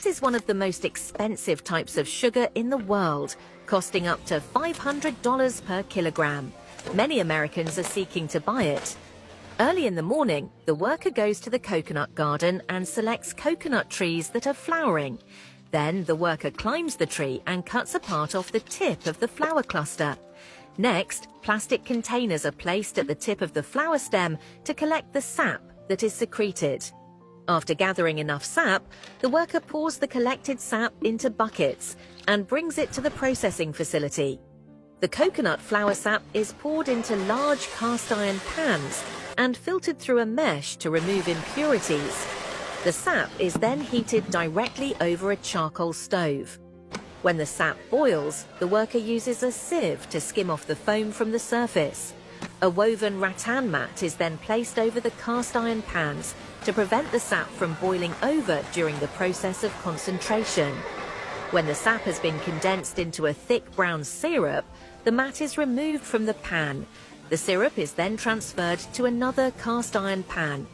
Matt is one of the most expensive types of sugar in the world, costing up to $500 per kilogram. Many Americans are seeking to buy it. Early in the morning, the worker goes to the coconut garden and selects coconut trees that are flowering. Then the worker climbs the tree and cuts a part off the tip of the flower cluster. Next, plastic containers are placed at the tip of the flower stem to collect the sap that is secreted. After gathering enough sap, the worker pours the collected sap into buckets and brings it to the processing facility. The coconut flower sap is poured into large cast iron pans and filtered through a mesh to remove impurities. The sap is then heated directly over a charcoal stove. When the sap boils, the worker uses a sieve to skim off the foam from the surface. A woven rattan mat is then placed over the cast iron pans to prevent the sap from boiling over during the process of concentration. When the sap has been condensed into a thick brown syrup, the mat is removed from the pan. The syrup is then transferred to another cast iron pan.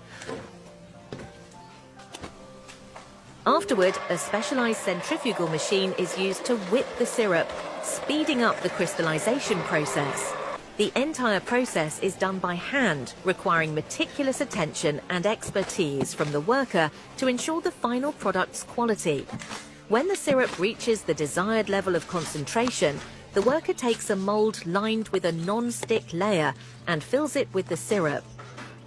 Afterward, a specialized centrifugal machine is used to whip the syrup, speeding up the crystallization process. The entire process is done by hand, requiring meticulous attention and expertise from the worker to ensure the final product's quality. When the syrup reaches the desired level of concentration, the worker takes a mold lined with a non-stick layer and fills it with the syrup.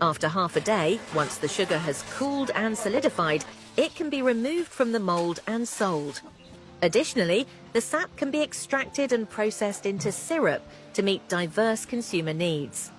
After half a day, once the sugar has cooled and solidified, it can be removed from the mold and sold. Additionally, the sap can be extracted and processed into syrup to meet diverse consumer needs.